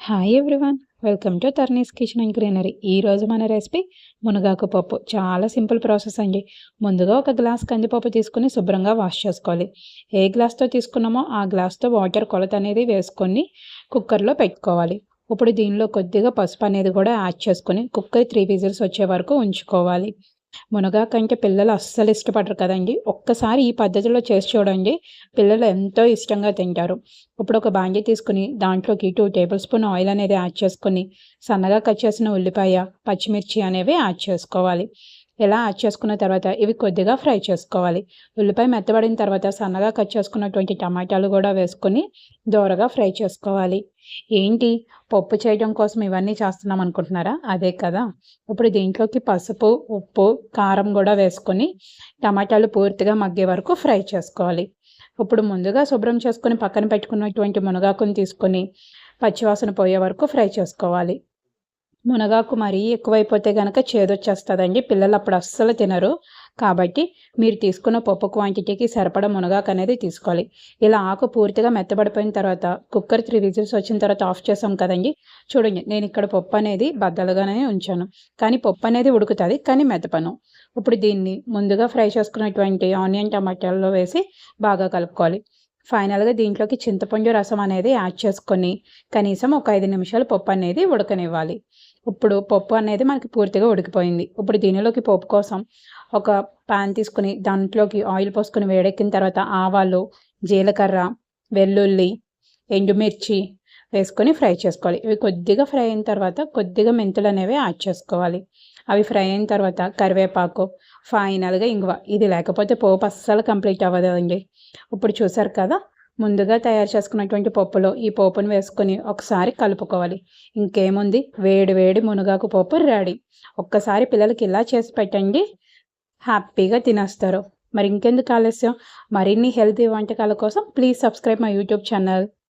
Hi everyone, welcome to Tarni's kitchen and greenery. ఈరోజు మన recipe మునగాకు పప్పు. చాలా సింపుల్ ప్రాసెస్ అండి. ముందుగా ఒక గ్లాస్ కందిపప్పు తీసుకుని శుభ్రంగా వాష్ చేసుకోవాలి. ఏ గ్లాస్తో తీసుకున్నామో ఆ గ్లాస్తో వాటర్ కొలత అనేది వేసుకొని కుక్కర్లో పెట్టుకోవాలి. ఇప్పుడు దీనిలో కొద్దిగా పసుపు అనేది కూడా యాడ్ చేసుకొని కుక్కర్ 3 విజిల్స్ వచ్చే వరకు ఉంచుకోవాలి. మునగాకంటే పిల్లలు అస్సలు ఇష్టపడరు కదండి. ఒక్కసారి ఈ పద్ధతిలో చేసి చూడండి, పిల్లలు ఎంతో ఇష్టంగా తింటారు. ఇప్పుడు ఒక బాండీ తీసుకుని దాంట్లోకి 2 టేబుల్ స్పూన్ ఆయిల్ అనేది యాడ్ చేసుకొని సన్నగా కట్ చేసిన ఉల్లిపాయ, పచ్చిమిర్చి అనేవి యాడ్ చేసుకోవాలి. ఇలా యాడ్ చేసుకున్న తర్వాత ఇవి కొద్దిగా ఫ్రై చేసుకోవాలి. ఉల్లిపాయ మెత్తబడిన తర్వాత సన్నగా కట్ చేసుకున్నటువంటి టమాటాలు కూడా వేసుకొని దోరగా ఫ్రై చేసుకోవాలి. ఏంటి, పప్పు చేయడం కోసం ఇవన్నీ చేస్తున్నాం అనుకుంటున్నారా? అదే కదా. ఇప్పుడు దీంట్లోకి పసుపు, ఉప్పు, కారం కూడా వేసుకొని టమాటాలు పూర్తిగా మగ్గే వరకు ఫ్రై చేసుకోవాలి. ఇప్పుడు ముందుగా శుభ్రం చేసుకొని పక్కన పెట్టుకున్నటువంటి మునగాకుని తీసుకొని పచ్చివాసన పోయే వరకు ఫ్రై చేసుకోవాలి. మునగాకు మరీ ఎక్కువైపోతే కనుక చేదొచ్చేస్తుందండి. పిల్లలు అప్పుడు అస్సలు తినరు. కాబట్టి మీరు తీసుకున్న పప్పు క్వాంటిటీకి సరిపడా మునగాకు అనేది తీసుకోవాలి. ఇలా ఆకు పూర్తిగా మెత్తబడిపోయిన తర్వాత కుక్కర్ 3 విజిల్స్ వచ్చిన తర్వాత ఆఫ్ చేసాం కదండి. చూడండి, నేను ఇక్కడ పప్పు అనేది బద్దలుగానే ఉంచాను, కానీ పప్పు అనేది ఉడుకుతుంది, కానీ మెత్తపను. ఇప్పుడు దీన్ని ముందుగా ఫ్రై చేసుకున్నటువంటి ఆనియన్ టమాటాల్లో వేసి బాగా కలుపుకోవాలి. ఫైనల్గా దీంట్లోకి చింతపండు రసం అనేది యాడ్ చేసుకొని కనీసం ఒక 5 నిమిషాలు పప్పు అనేది ఉడకనివ్వాలి. ఇప్పుడు పప్పు అనేది మనకి పూర్తిగా ఉడికిపోయింది. ఇప్పుడు దీనిలోకి పప్పు కోసం ఒక పాన్ తీసుకుని దాంట్లోకి ఆయిల్ పోసుకొని వేడెక్కిన తర్వాత ఆవాలు, జీలకర్ర, వెల్లుల్లి, ఎండుమిర్చి వేసుకొని ఫ్రై చేసుకోవాలి. ఇవి కొద్దిగా ఫ్రై అయిన తర్వాత కొద్దిగా మెంతులు అనేవి యాడ్ చేసుకోవాలి. అవి ఫ్రై అయిన తర్వాత కరివేపాకు, ఫైనల్గా ఇంగువ. ఇది లేకపోతే పోపు అస్సలు కంప్లీట్ అవ్వదండి. ఇప్పుడు చూసారు కదా, ముందుగా తయారు చేసుకున్నటువంటి పప్పులో ఈ పోపును వేసుకొని ఒకసారి కలుపుకోవాలి. ఇంకేముంది, వేడి వేడి మునగాకు పప్పు రెడీ. ఒక్కసారి పిల్లలకి ఇలా చేసి పెట్టండి, హ్యాపీగా తినేస్తారు. మరి ఇంకెందుకు ఆలస్యం, మరిన్ని హెల్తీ వంటకాల కోసం please subscribe my YouTube channel.